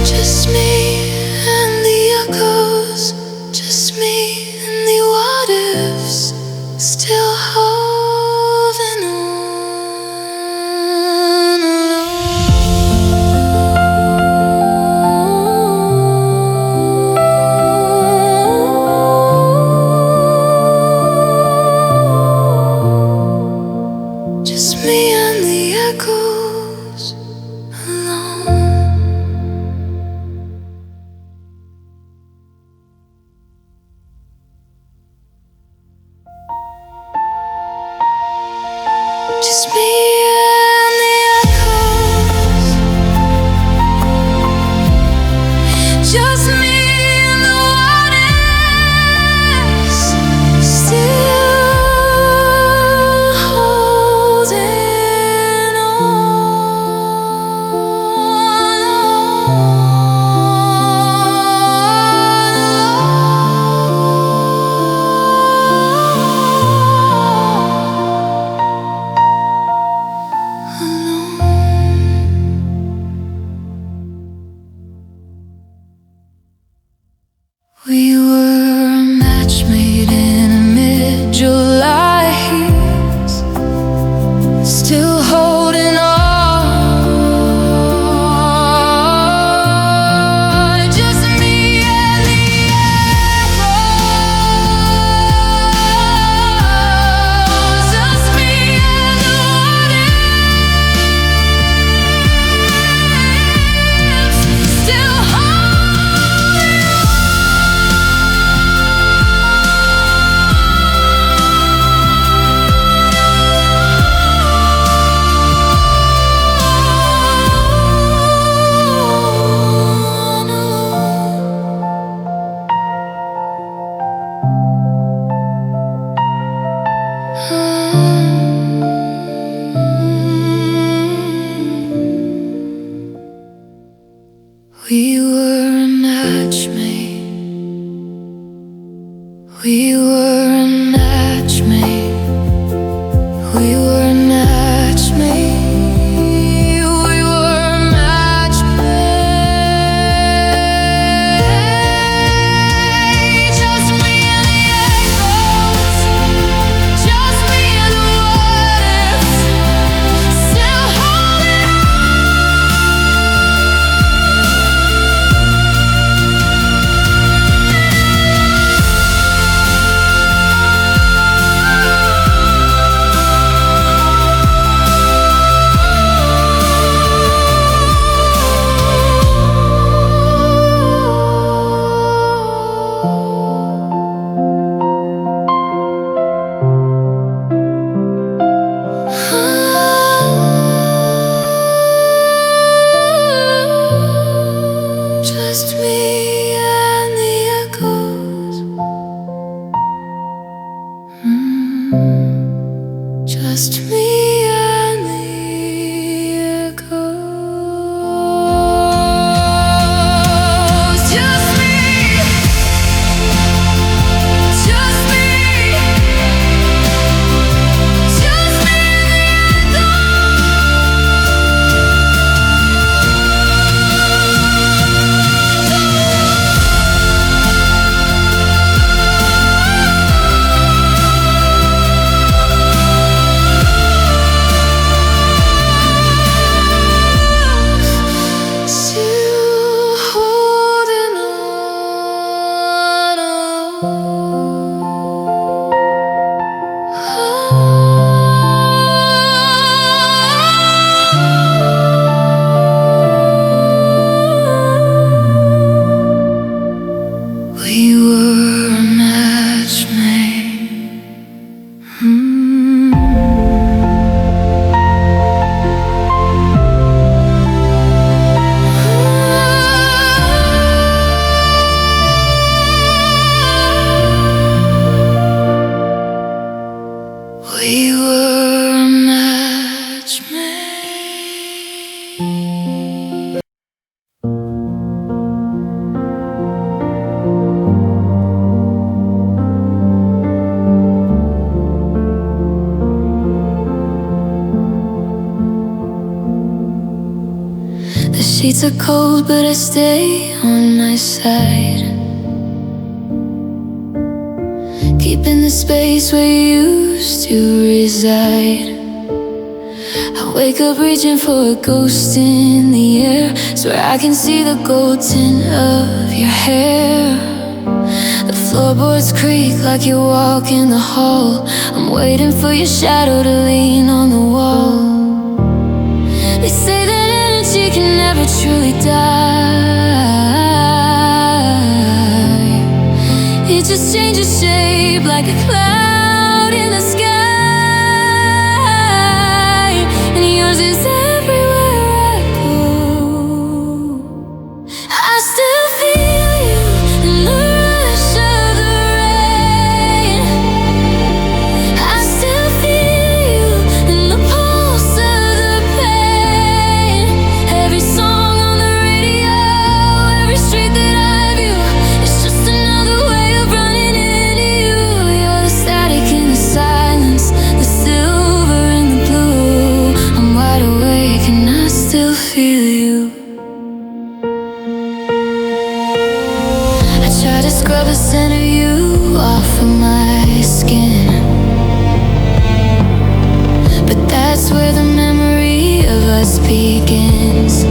just me and the echoes, just me and the what ifs, still holding on alone. Just me and the echoes alone. Just me and the echoes, just me and the what ifs, still holding We were a match made in a mid-July heat, still holding on. Just me and the echoes, just me and the what ifs, still holding on. We were a match made. We were a match made. We were a match made. We were a match made. Just me and the echoes, just me and the what ifs, still holding on. The sheets are cold, but I stay on my side, keeping the space where you used to reside. I wake up reaching for a ghost in the air, swear I can see the gold tint of your hair. The floorboards creak like you walk in the hall. I'm waiting for your shadow to lean on the wall. They say that energy can never truly die. It just changes shape like a cloud in the sky. And yours is everywhere I go. I still feel you in the rush of the rain. I still feel you in the pulse of the pain. Every song on the radio, every street that I view, it's just another way of running into you. You're the static in the silence, the silver in the blue. I'm wide awake and I still feel you. I try to scrub the scent of you off of my skin, but that's where the memory of us begins.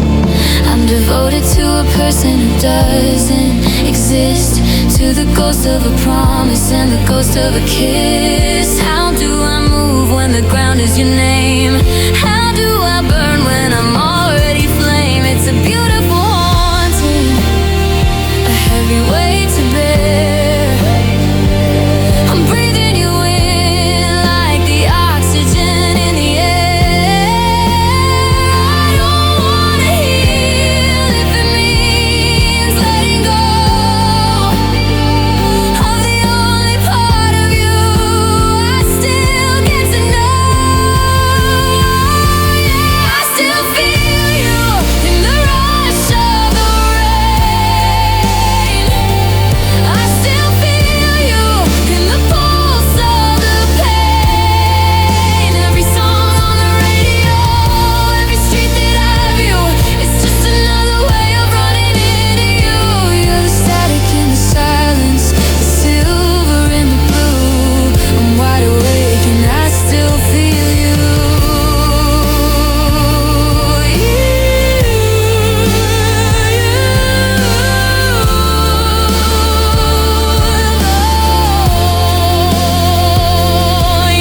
I'm devoted to a person who doesn't exist, to the ghost of a promise and the ghost of a kiss. How do I move when the ground is your name? How do I burn when I'm already flame? It's a beautiful haunting, a heavy weight to bear. I'm breathing you in like the oxygen in the air. I don't wanna heal if it means letting go of the only part of you I still get to know. Yeah, I still feel you in the rush of the rain. I still feel you in the pulse of the pain. Every song on the radio, every street that I view, it's just another way of running into you. You're the static in the silence, the silver in the blue. I'm wide awake and I still feel you.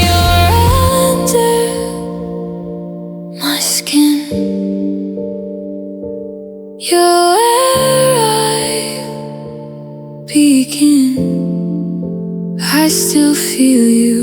You're under my skin. You're where I begin. I still feel you.